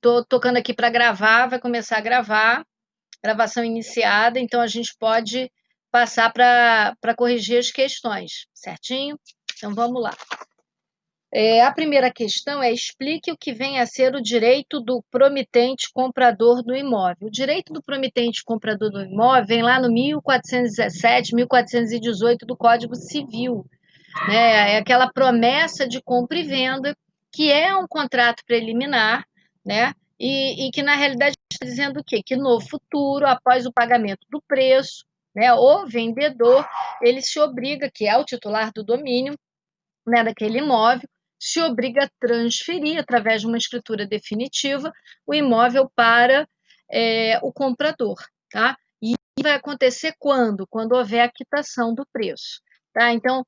Estou tocando aqui para gravar, vai começar a gravar, gravação iniciada, então a gente pode passar para corrigir as questões, certinho? Então vamos lá. A primeira questão é: explique o que vem a ser o direito do promitente comprador do imóvel. O direito do promitente comprador do imóvel vem lá no 1417, 1418 do Código Civil, né? É aquela promessa de compra e venda, que é um contrato preliminar, né? E que, na realidade, está dizendo o quê? Que no futuro, após o pagamento do preço, né, o vendedor, ele se obriga, que é o titular do domínio, né, daquele imóvel, se obriga a transferir, através de uma escritura definitiva, o imóvel para o comprador, tá? E vai acontecer quando? Quando houver a quitação do preço, tá? Então,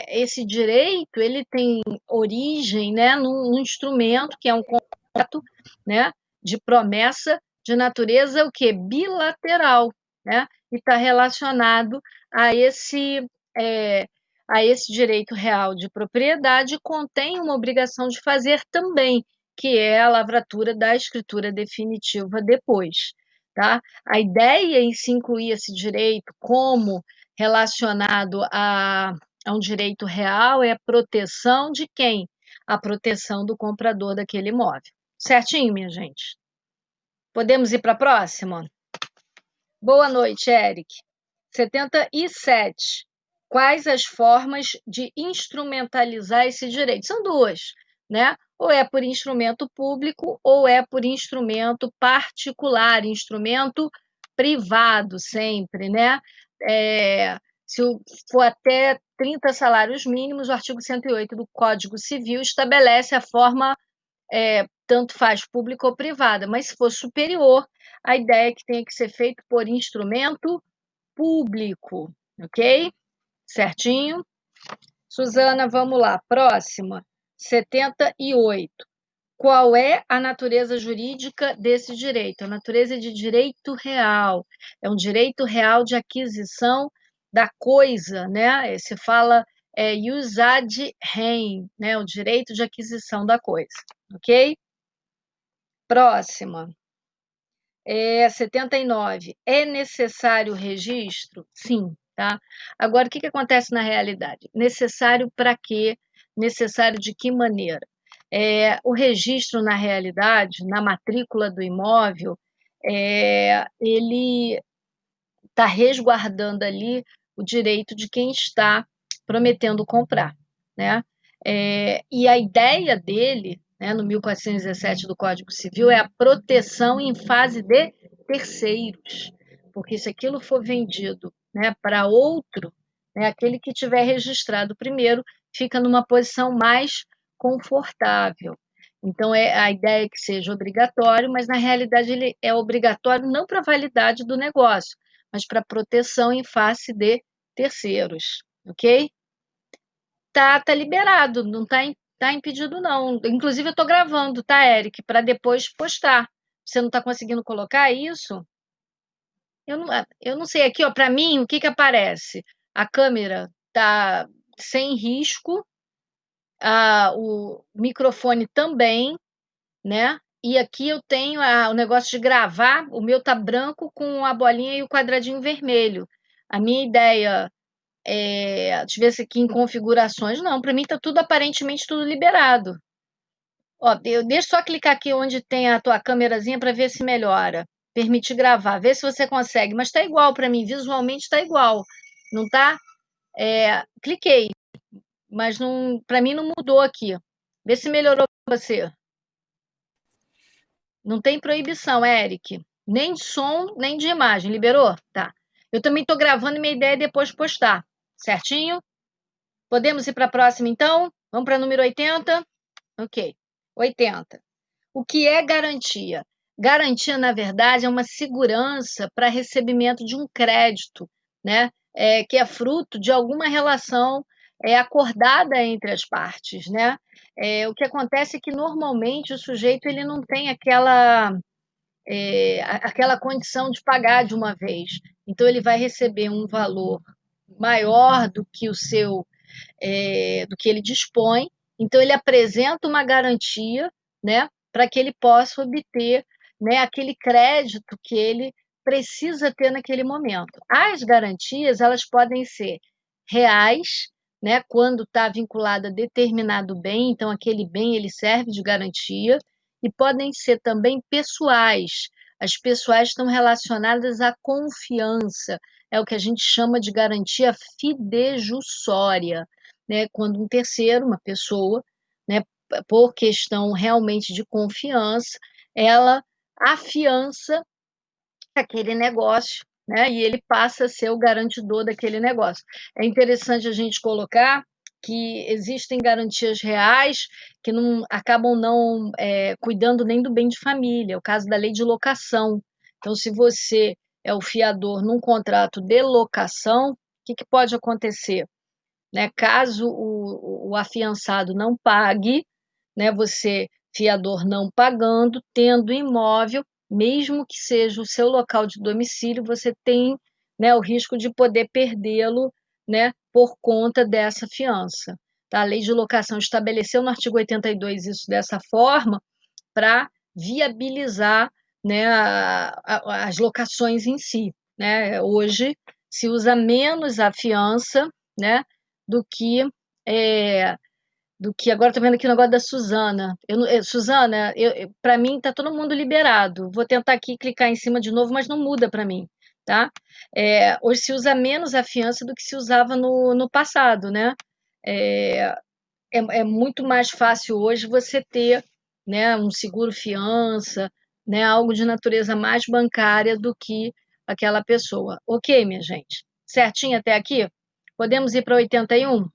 esse direito, ele tem origem, né, num instrumento que é um contrato, né, de promessa de natureza o quê? Bilateral, né? E está relacionado a esse direito real de propriedade, contém uma obrigação de fazer também, que é a lavratura da escritura definitiva depois, tá? A ideia em se incluir esse direito como relacionado a um direito real é a proteção de quem? A proteção do comprador daquele imóvel. Certinho, minha gente? Podemos ir para a próxima? Boa noite, Eric. 77. Quais as formas de instrumentalizar esse direito? São duas, né? Ou é por instrumento público ou é por instrumento particular, instrumento privado sempre, né? Se for até 30 salários mínimos, o artigo 108 do Código Civil estabelece a forma, tanto faz pública ou privada, mas se for superior, a ideia é que tenha que ser feito por instrumento público, ok? Certinho? Suzana, vamos lá. Próxima, 78. Qual é a natureza jurídica desse direito? A natureza de direito real. É um direito real de aquisição da coisa, né? Se fala jus ad rem, né? O direito de aquisição da coisa, ok? Próxima. 79. É necessário registro? Sim, tá? Agora, o que acontece na realidade? Necessário para quê? Necessário de que maneira? O registro, na realidade, na matrícula do imóvel, ele está resguardando ali o direito de quem está prometendo comprar, né? E a ideia dele, né, no 1417 do Código Civil, é a proteção em fase de terceiros, porque se aquilo for vendido, né, para outro, né, aquele que tiver registrado primeiro fica numa posição mais confortável. Então, a ideia é que seja obrigatório, mas na realidade ele é obrigatório não para a validade do negócio, mas para proteção em face de terceiros, ok? Tá liberado, não tá impedido não. Inclusive eu estou gravando, tá, Eric, para depois postar. Você não está conseguindo colocar isso? Eu não sei aqui, ó, para mim o que que aparece? A câmera tá sem risco, o microfone também, né? E aqui eu tenho o negócio de gravar, o meu tá branco com a bolinha e o quadradinho vermelho. A minha ideia deixa eu ver se aqui em configurações, não, para mim está tudo aparentemente tudo liberado. Ó, deixa eu só clicar aqui onde tem a tua câmerazinha para ver se melhora. Permitir gravar, vê se você consegue, mas está igual para mim, visualmente está igual, não tá? Cliquei, mas não, para mim não mudou aqui. Vê se melhorou para você. Não tem proibição, Eric. Nem de som, nem de imagem. Liberou? Tá. Eu também estou gravando e minha ideia é depois postar. Certinho? Podemos ir para a próxima, então? Vamos para número 80? Ok. 80. O que é garantia? Garantia, na verdade, é uma segurança para recebimento de um crédito, né? Que é fruto de alguma relação acordada entre as partes, né? O que acontece é que, normalmente, o sujeito ele não tem aquela condição de pagar de uma vez. Então, ele vai receber um valor maior do que do que ele dispõe. Então, ele apresenta uma garantia, né, para que ele possa obter, né, aquele crédito que ele precisa ter naquele momento. As garantias, elas podem ser reais, né, quando está vinculada a determinado bem, então aquele bem ele serve de garantia, e podem ser também pessoais. As pessoais estão relacionadas à confiança, é o que a gente chama de garantia fidejussória, né, quando um terceiro, uma pessoa, né, por questão realmente de confiança, ela afiança aquele negócio, né? E ele passa a ser o garantidor daquele negócio. É interessante a gente colocar que existem garantias reais que não acabam não cuidando nem do bem de família. É o caso da lei de locação. Então, se você é o fiador num contrato de locação, o que pode acontecer? Né? Caso o afiançado não pague, né? Você, fiador não pagando, tendo imóvel, mesmo que seja o seu local de domicílio, você tem, né, o risco de poder perdê-lo, né, por conta dessa fiança. Tá? A lei de locação estabeleceu no artigo 82 isso dessa forma para viabilizar, né, as locações em si. Né? Hoje se usa menos a fiança, né, do que agora estou vendo aqui o negócio da Suzana. Suzana, para mim está todo mundo liberado. Vou tentar aqui clicar em cima de novo, mas não muda para mim, tá? Hoje se usa menos a fiança do que se usava no passado, né? É muito mais fácil hoje você ter, né, um seguro fiança, né, algo de natureza mais bancária do que aquela pessoa. Ok, minha gente? Certinho até aqui? Podemos ir para 81?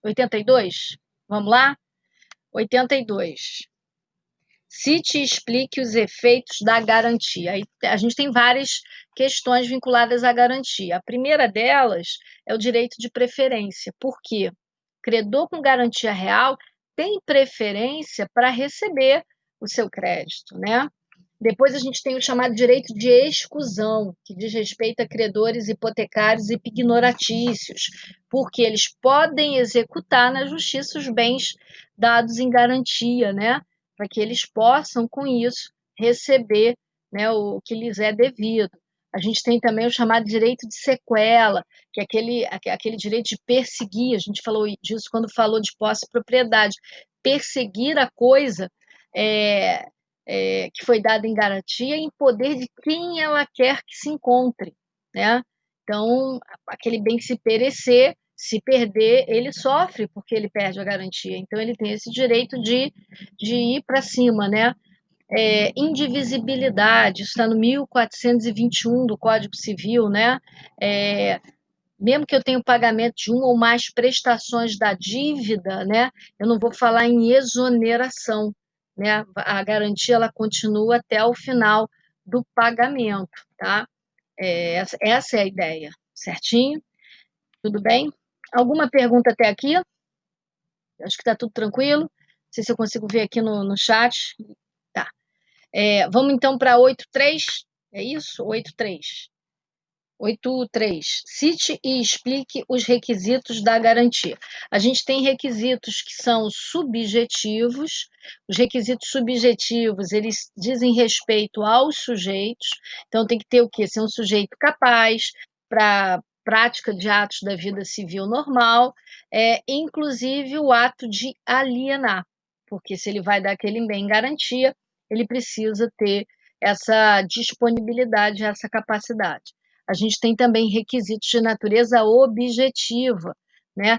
82? Vamos lá? 82. Cite e explique os efeitos da garantia. Aí a gente tem várias questões vinculadas à garantia. A primeira delas é o direito de preferência. Por quê? Credor com garantia real tem preferência para receber o seu crédito, né? Depois a gente tem o chamado direito de exclusão, que diz respeito a credores hipotecários e pignoratícios, porque eles podem executar na justiça os bens dados em garantia, né? Para que eles possam, com isso, receber, né, o que lhes é devido. A gente tem também o chamado direito de sequela, que é aquele direito de perseguir, a gente falou disso quando falou de posse e propriedade, perseguir a coisa é, que foi dada em garantia em poder de quem ela quer que se encontre, né? Então, aquele bem se perecer, se perder, ele sofre porque ele perde a garantia. Então, ele tem esse direito de ir para cima, né? Indivisibilidade, isso está no 1421 do Código Civil, né? Mesmo que eu tenha o pagamento de uma ou mais prestações da dívida, né, eu não vou falar em exoneração, né? A garantia ela continua até o final do pagamento, tá? Essa é a ideia, certinho? Tudo bem? Alguma pergunta até aqui? Acho que está tudo tranquilo. Não sei se eu consigo ver aqui no chat. Tá. Vamos então para 8.3. É isso? 8.3. 8.3. Cite e explique os requisitos da garantia. A gente tem requisitos que são subjetivos. Os requisitos subjetivos, eles dizem respeito aos sujeitos. Então, tem que ter o quê? Ser um sujeito capaz para prática de atos da vida civil normal, inclusive o ato de alienar. Porque se ele vai dar aquele bem em garantia, ele precisa ter essa disponibilidade, essa capacidade. A gente tem também requisitos de natureza objetiva, né?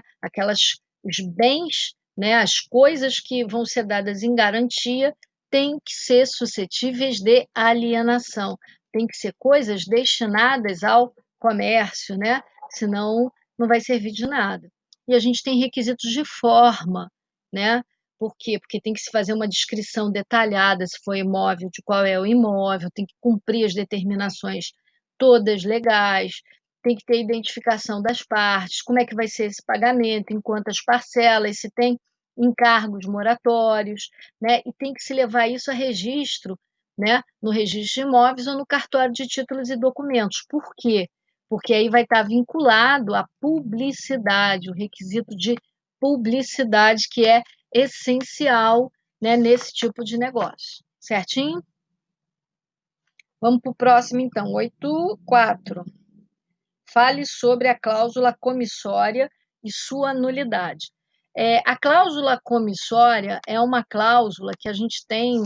Os bens, né? As coisas que vão ser dadas em garantia têm que ser suscetíveis de alienação, tem que ser coisas destinadas ao comércio, né? Senão não vai servir de nada. E a gente tem requisitos de forma, né? Por quê? Porque tem que se fazer uma descrição detalhada se foi imóvel, de qual é o imóvel, tem que cumprir as determinações todas legais, tem que ter identificação das partes, como é que vai ser esse pagamento, em quantas parcelas, se tem encargos moratórios, né? E tem que se levar isso a registro, né? No registro de imóveis ou no cartório de títulos e documentos. Por quê? Porque aí vai estar vinculado à publicidade, o requisito de publicidade que é essencial, né, nesse tipo de negócio. Certinho? Vamos para o próximo, então. 8.4. Fale sobre a cláusula comissória e sua nulidade. A cláusula comissória é uma cláusula que a gente tem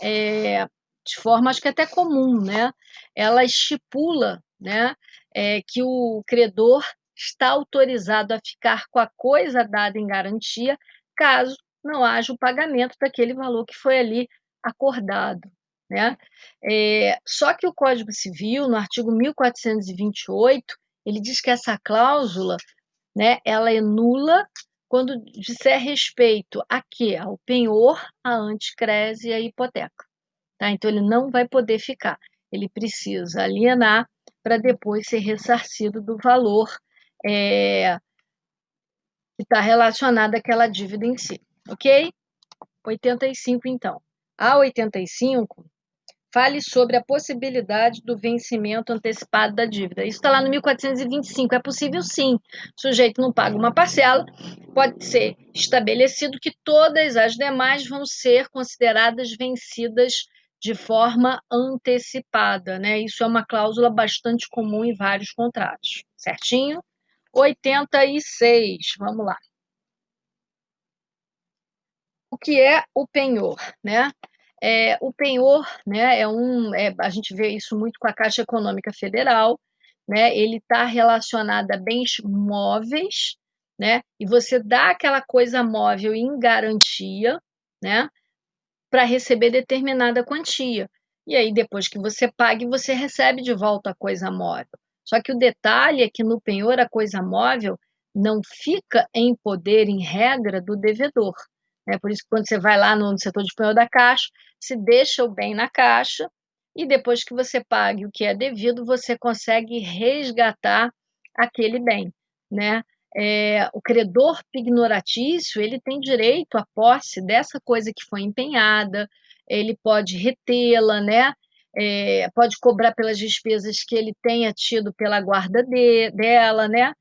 de forma, acho que até comum, né? Ela estipula, né, que o credor está autorizado a ficar com a coisa dada em garantia, caso não haja o pagamento daquele valor que foi ali acordado, né? Só que o Código Civil, no artigo 1428, ele diz que essa cláusula, né, ela é nula quando disser respeito a quê? Ao penhor, à anticrese e à hipoteca. Tá? Então, ele não vai poder ficar. Ele precisa alienar para depois ser ressarcido do valor que está relacionado àquela dívida em si. Ok? 85, então. A 85, fale sobre a possibilidade do vencimento antecipado da dívida. Isso está lá no 1425. É possível, sim. O sujeito não paga uma parcela, pode ser estabelecido que todas as demais vão ser consideradas vencidas de forma antecipada, né? Isso é uma cláusula bastante comum em vários contratos, certinho? 86, vamos lá. O que é o penhor, né? O penhor, né, a gente vê isso muito com a Caixa Econômica Federal, né? Ele está relacionado a bens móveis, né? E você dá aquela coisa móvel em garantia, né? Para receber determinada quantia. E aí, depois que você pague, você recebe de volta a coisa móvel. Só que o detalhe é que no penhor, a coisa móvel não fica em poder, em regra, do devedor. Por isso que quando você vai lá no setor de penhor da Caixa, se deixa o bem na Caixa e depois que você pague o que é devido, você consegue resgatar aquele bem, né? O credor pignoratício, ele tem direito à posse dessa coisa que foi empenhada, ele pode retê-la, né? Pode cobrar pelas despesas que ele tenha tido pela guarda dela, né?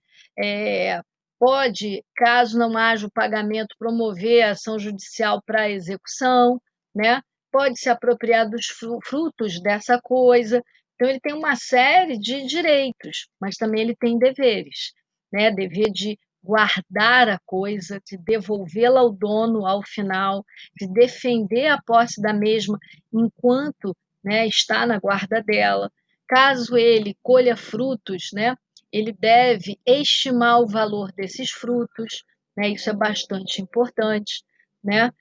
É, Pode, caso não haja o pagamento, promover a ação judicial para execução, né? Pode se apropriar dos frutos dessa coisa. Então, ele tem uma série de direitos, mas também ele tem deveres, né? Dever de guardar a coisa, de devolvê-la ao dono ao final, de defender a posse da mesma enquanto, né, está na guarda dela. Caso ele colha frutos, né, ele deve estimar o valor desses frutos, né, isso é bastante importante, né,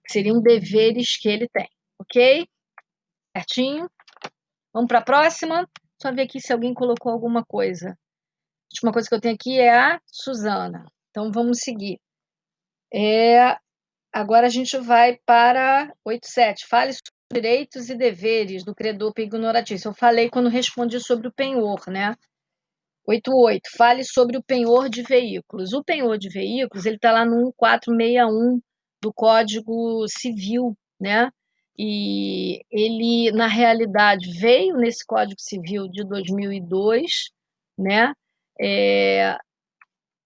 seriam deveres que ele tem, ok? Certinho? Vamos para a próxima? Só ver aqui se alguém colocou alguma coisa. A última coisa que eu tenho aqui é a Suzana. Então, vamos seguir. Agora a gente vai para 87. Fale sobre os direitos e deveres do credor pignoratício. Eu falei quando respondi sobre o penhor, né? 88. Fale sobre o penhor de veículos. O penhor de veículos, ele está lá no 1461 do Código Civil, né? E ele, na realidade, veio nesse Código Civil de 2002, né?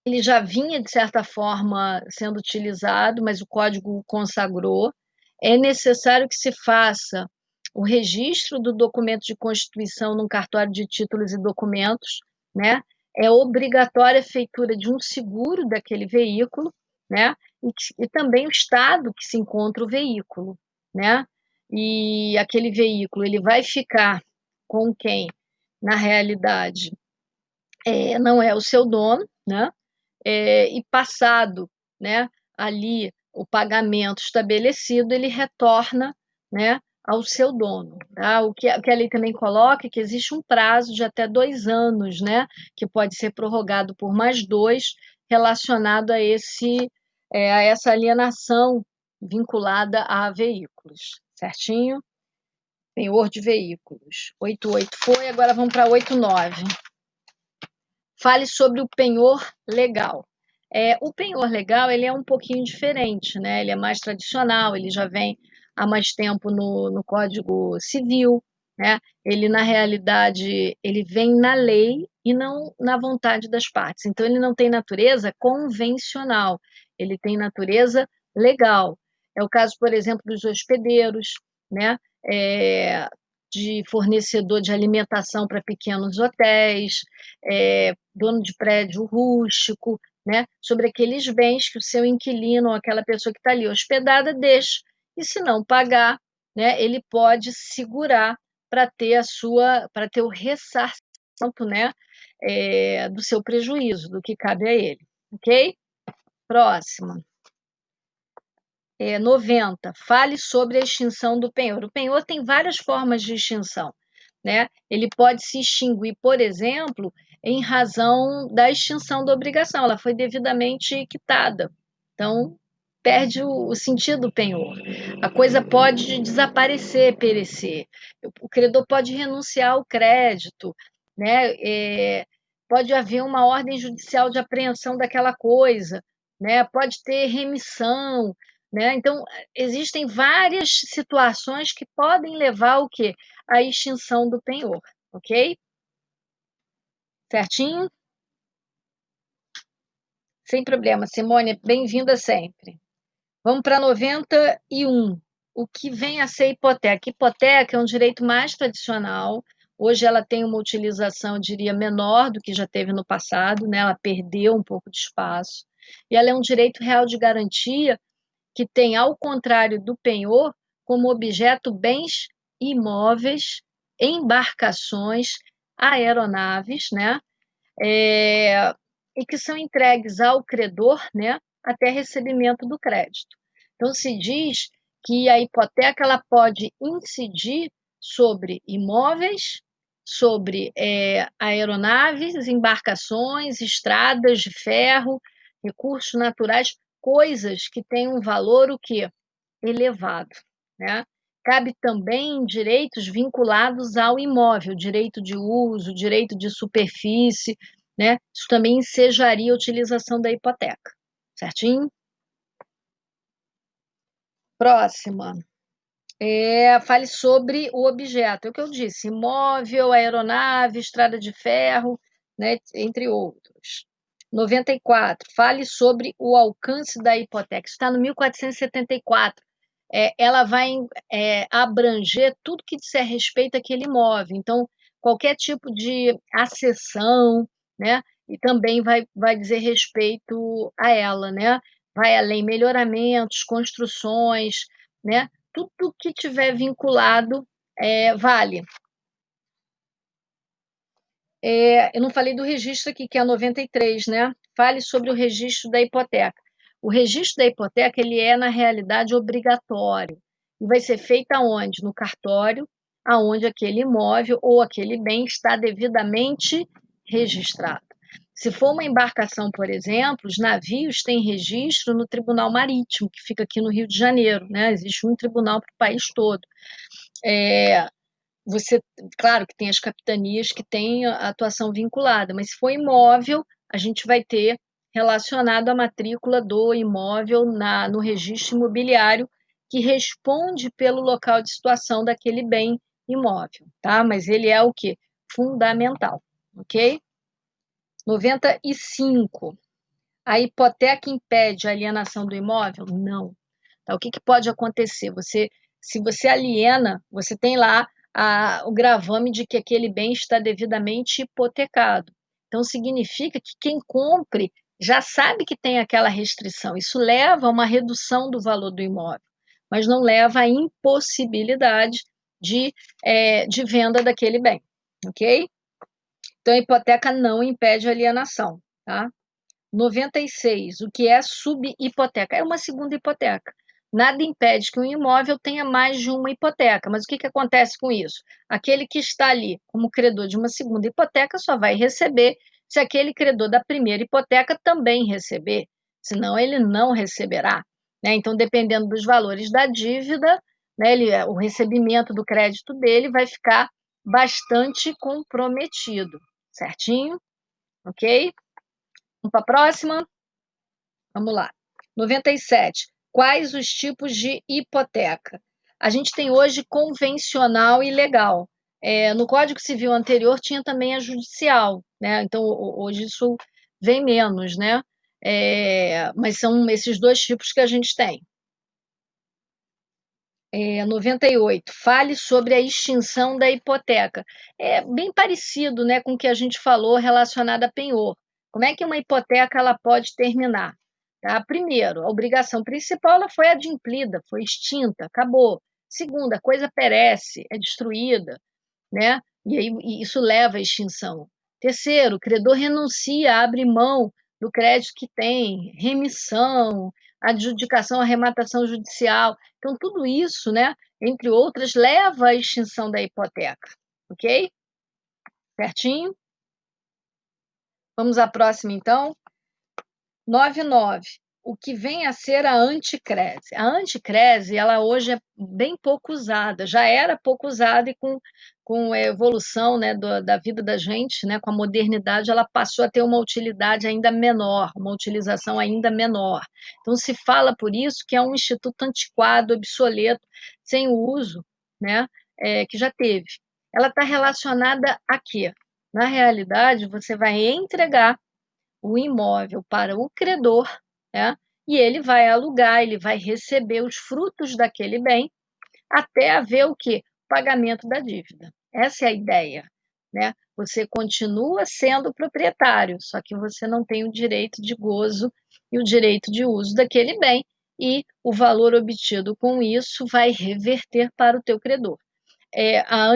Ele já vinha, de certa forma, sendo utilizado, mas o código o consagrou. É necessário que se faça o registro do documento de constituição no cartório de títulos e documentos, né? É obrigatória a feitura de um seguro daquele veículo, né? E também o estado que se encontra o veículo, né? E aquele veículo, ele vai ficar com quem, na realidade, não é o seu dono, né? E passado, né, ali o pagamento estabelecido, ele retorna, né, ao seu dono. Tá? O que a lei também coloca é que existe um prazo de até 2 anos, né, que pode ser prorrogado por mais 2, relacionado a essa alienação vinculada a veículos, certinho? Penhor de veículos. 88 foi, agora vamos para 89. Fale sobre o penhor legal. O penhor legal, ele é um pouquinho diferente, né? Ele é mais tradicional, ele já vem há mais tempo no Código Civil, né? Ele, na realidade, ele vem na lei e não na vontade das partes. Então, ele não tem natureza convencional, ele tem natureza legal. É o caso, por exemplo, dos hospedeiros, né? De fornecedor de alimentação para pequenos hotéis, dono de prédio rústico, né? Sobre aqueles bens que o seu inquilino ou aquela pessoa que está ali hospedada deixa. E se não pagar, né, ele pode segurar para ter o ressarcimento, né, do seu prejuízo, do que cabe a ele. Ok? Próximo. 90. Fale sobre a extinção do penhor. O penhor tem várias formas de extinção, né? Ele pode se extinguir, por exemplo, em razão da extinção da obrigação. Ela foi devidamente quitada. Então, perde o sentido do penhor. A coisa pode desaparecer, perecer. O credor pode renunciar ao crédito, né? Pode haver uma ordem judicial de apreensão daquela coisa, né? Pode ter remissão, né? Então, existem várias situações que podem levar ao quê? À extinção do penhor, ok? Certinho? Sem problema, Simone, bem-vinda sempre. Vamos para 91. O que vem a ser hipoteca? Hipoteca é um direito mais tradicional. Hoje ela tem uma utilização, eu diria, menor do que já teve no passado, né? Ela perdeu um pouco de espaço. E ela é um direito real de garantia que tem, ao contrário do penhor, como objeto bens imóveis, embarcações, aeronaves, né? E que são entregues ao credor, né, até recebimento do crédito. Então, se diz que a hipoteca ela pode incidir sobre imóveis, sobre aeronaves, embarcações, estradas de ferro, recursos naturais, coisas que têm um valor o quê? Elevado, né? Cabe também direitos vinculados ao imóvel, direito de uso, direito de superfície, né? Isso também ensejaria a utilização da hipoteca, certinho? Próxima. Fale sobre o objeto. É o que eu disse: imóvel, aeronave, estrada de ferro, né? Entre outros. 94. Fale sobre o alcance da hipoteca. Está no 1474. Ela vai abranger tudo que disser respeito àquele imóvel. Então, qualquer tipo de acessão, né? E também vai dizer respeito a ela, né? Vai além melhoramentos, construções, né? Tudo que tiver vinculado vale. Eu não falei do registro aqui, que é 93, né? Fale sobre o registro da hipoteca. O registro da hipoteca, ele é, na realidade, obrigatório. E vai ser feito aonde? No cartório, aonde aquele imóvel ou aquele bem está devidamente registrado. Se for uma embarcação, por exemplo, os navios têm registro no Tribunal Marítimo, que fica aqui no Rio de Janeiro, né? Existe um tribunal para o país todo. Você, claro que tem as capitanias que têm a atuação vinculada, mas se for imóvel, a gente vai ter relacionado a matrícula do imóvel no registro imobiliário, que responde pelo local de situação daquele bem imóvel, tá? Mas ele é o que? Fundamental, ok? 95. A hipoteca impede a alienação do imóvel? Não. Tá? O que pode acontecer? Se você aliena, você tem lá o gravame de que aquele bem está devidamente hipotecado. Então, significa que quem compre já sabe que tem aquela restrição. Isso leva a uma redução do valor do imóvel, mas não leva à impossibilidade de venda daquele bem, ok? Então, a hipoteca não impede a alienação, tá? 96. O que é subhipoteca? É uma segunda hipoteca. Nada impede que um imóvel tenha mais de uma hipoteca, mas o que acontece com isso? Aquele que está ali como credor de uma segunda hipoteca só vai receber se aquele credor da primeira hipoteca também receber, senão ele não receberá, né? Então, dependendo dos valores da dívida, né, o recebimento do crédito dele vai ficar bastante comprometido, certinho? Ok? Vamos para a próxima? Vamos lá. 97. Quais os tipos de hipoteca? A gente tem hoje convencional e legal. No Código Civil anterior tinha também a judicial, né? Então, hoje isso vem menos, né? Mas são esses dois tipos que a gente tem. 98. Fale sobre a extinção da hipoteca. É bem parecido, né, com o que a gente falou relacionado a penhor. Como é que uma hipoteca ela pode terminar? Tá? Primeiro, a obrigação principal ela foi adimplida, foi extinta, acabou. Segunda, a coisa perece, é destruída, né? E aí isso leva à extinção. Terceiro, o credor renuncia, abre mão do crédito que tem, remissão, adjudicação, arrematação judicial. Então, tudo isso, né, entre outras, leva à extinção da hipoteca. Ok? Certinho? Vamos à próxima, então. 99. O que vem a ser a anticrese. A anticrese, ela hoje é bem pouco usada, já era pouco usada e com a evolução, né, da vida da gente, né, com a modernidade, ela passou a ter uma utilidade ainda menor, uma utilização ainda menor. Então, se fala por isso que é um instituto antiquado, obsoleto, sem uso, né, que já teve. Ela está relacionada a quê? Na realidade, você vai entregar o imóvel para o credor, né? E ele vai alugar, ele vai receber os frutos daquele bem até haver o quê? Pagamento da dívida. Essa é a ideia, né? Você continua sendo proprietário, só que você não tem o direito de gozo e o direito de uso daquele bem, e o valor obtido com isso vai reverter para o teu credor. A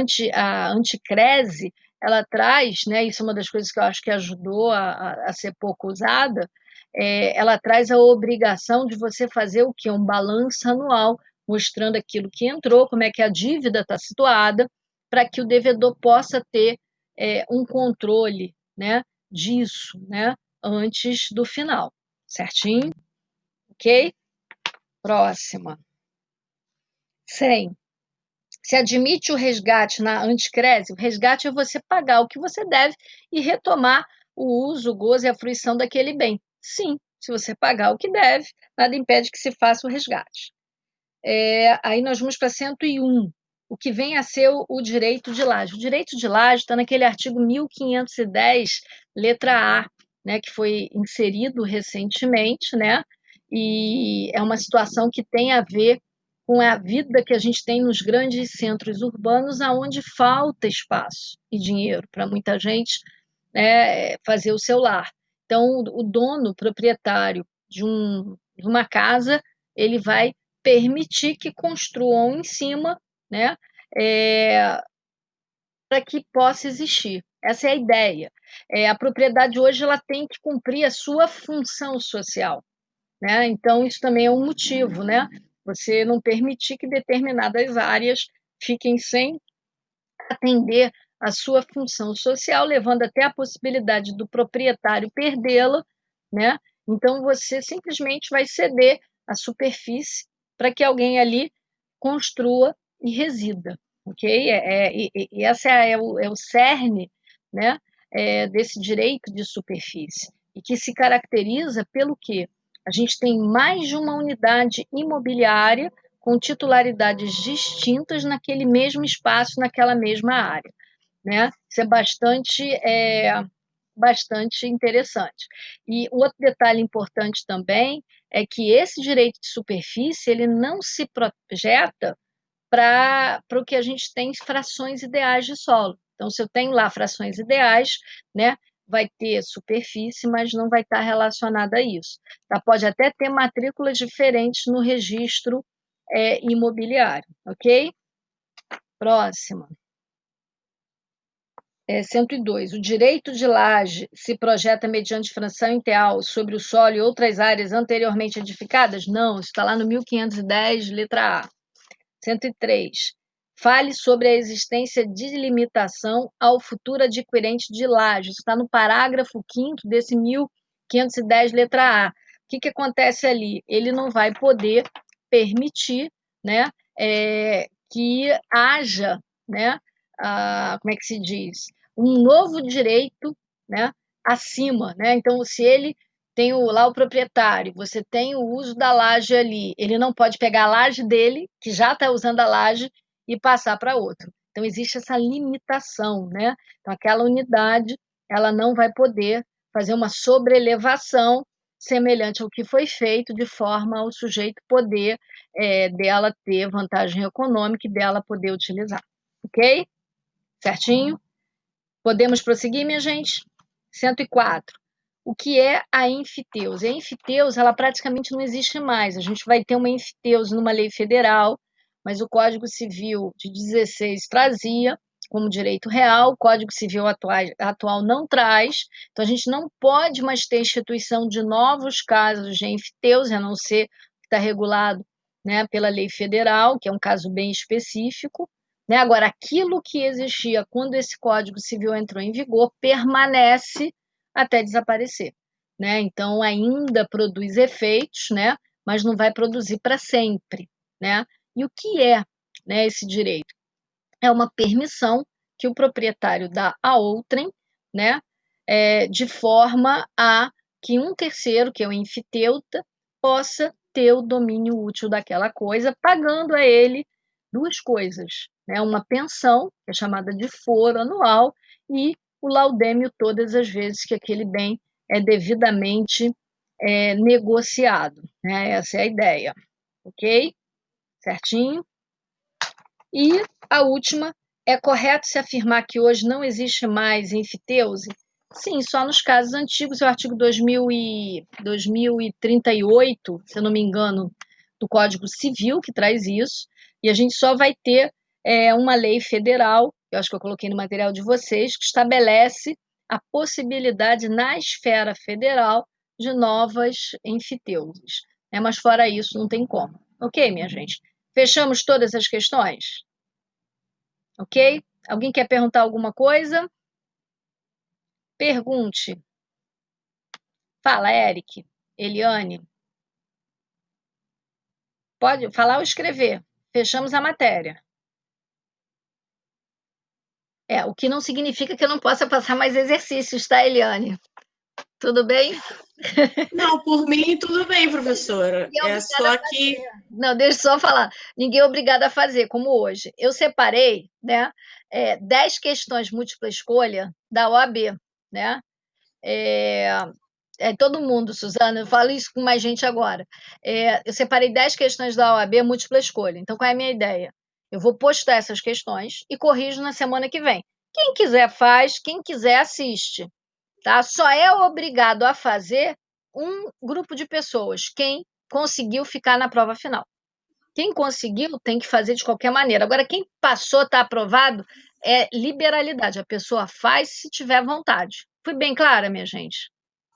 anticrese, ela traz, né, isso é uma das coisas que eu acho que ajudou a ser pouco usada, ela traz a obrigação de você fazer o quê? Um balanço anual, mostrando aquilo que entrou, como é que a dívida está situada, para que o devedor possa ter um controle, né, disso, né, antes do final. Certinho? Ok? Próxima. 100. Se admite o resgate na anticrese, o resgate é você pagar o que você deve e retomar o uso, o gozo e a fruição daquele bem. Sim, se você pagar o que deve, nada impede que se faça o resgate. Aí nós vamos para 101, o que vem a ser o direito de laje. O direito de laje está naquele artigo 1510, letra A, né, que foi inserido recentemente, né, e é uma situação que tem a ver com a vida que a gente tem nos grandes centros urbanos, aonde falta espaço e dinheiro para muita gente, né, fazer o seu lar. Então, o dono, o proprietário de uma casa, ele vai permitir que construam em cima, né, para que possa existir. Essa é a ideia. A propriedade hoje ela tem que cumprir a sua função social, né? Então isso também é um motivo, né? Você não permitir que determinadas áreas fiquem sem atender a sua função social, levando até a possibilidade do proprietário perdê-la, né? Então você simplesmente vai ceder a superfície para que alguém ali construa e resida, ok? E essa é o cerne, né? Desse direito de superfície e que se caracteriza pelo quê? A gente tem mais de uma unidade imobiliária com titularidades distintas naquele mesmo espaço, naquela mesma área, né? Isso é bastante interessante. E o outro detalhe importante também é que esse direito de superfície ele não se projeta para o que a gente tem frações ideais de solo. Então, se eu tenho lá frações ideais, né, vai ter superfície, mas não vai estar relacionada a isso. Tá? Pode até ter matrículas diferentes no registro imobiliário, ok? Próxima. 102. O direito de laje se projeta mediante fração integral sobre o solo e outras áreas anteriormente edificadas? Não, isso está lá no 1510, letra A. 103. Fale sobre a existência de limitação ao futuro adquirente de laje. Isso está no parágrafo 5º desse 1510, letra A. O que acontece ali? Ele não vai poder permitir, né, que haja, né, como é que se diz? Um novo direito, né, acima. Né? Então, se ele tem lá o proprietário, você tem o uso da laje ali, ele não pode pegar a laje dele, que já está usando a laje, e passar para outro. Então, existe essa limitação, né? Então, aquela unidade, ela não vai poder fazer uma sobrelevação semelhante ao que foi feito, de forma ao sujeito poder, dela ter vantagem econômica e dela poder utilizar. Ok? Certinho? Podemos prosseguir, minha gente? 104. O que é a enfiteuse? A enfiteuse, ela praticamente não existe mais. A gente vai ter uma enfiteuse numa lei federal, mas o Código Civil de 16 trazia como direito real, o Código Civil atual não traz, então a gente não pode mais ter instituição de novos casos de enfiteuse, a não ser que está regulado, né, pela lei federal, que é um caso bem específico, né? Agora, aquilo que existia quando esse Código Civil entrou em vigor permanece até desaparecer, né? Então, ainda produz efeitos, né? Mas não vai produzir para sempre, né? E o que é, né, esse direito? É uma permissão que o proprietário dá a outrem, né? De forma a que um terceiro, que é o enfiteuta, possa ter o domínio útil daquela coisa, pagando a ele duas coisas, né? Uma pensão, que é chamada de foro anual, e o laudêmio todas as vezes que aquele bem é devidamente negociado, né? Essa é a ideia, ok? Certinho? E a última, é correto se afirmar que hoje não existe mais enfiteuse? Sim, só nos casos antigos, é o artigo 2038, se eu não me engano, do Código Civil, que traz isso, e a gente só vai ter uma lei federal, eu acho que eu coloquei no material de vocês, que estabelece a possibilidade na esfera federal de novas enfiteuses. Mas fora isso, não tem como. Ok, minha gente? Fechamos todas as questões? Ok? Alguém quer perguntar alguma coisa? Pergunte. Fala, Eric. Eliane. Pode falar ou escrever. Fechamos a matéria. O que não significa que eu não possa passar mais exercícios, tá, Eliane? Tudo bem? Não, por mim tudo bem, professora. Ninguém é É obrigada a só fazer. que. Não, deixa eu só falar. Ninguém é obrigado a fazer, como hoje. Eu separei, né, 10 questões múltipla escolha da OAB, né? É, todo mundo, Suzana, eu falo isso com mais gente agora. Eu separei 10 questões da OAB múltipla escolha. Então, qual é a minha ideia? Eu vou postar essas questões e corrijo na semana que vem. Quem quiser faz, quem quiser assiste, tá? Só é obrigado a fazer um grupo de pessoas, quem conseguiu ficar na prova final. Quem conseguiu tem que fazer de qualquer maneira. Agora, quem passou, está aprovado, é liberalidade. A pessoa faz se tiver vontade. Fui bem clara, minha gente?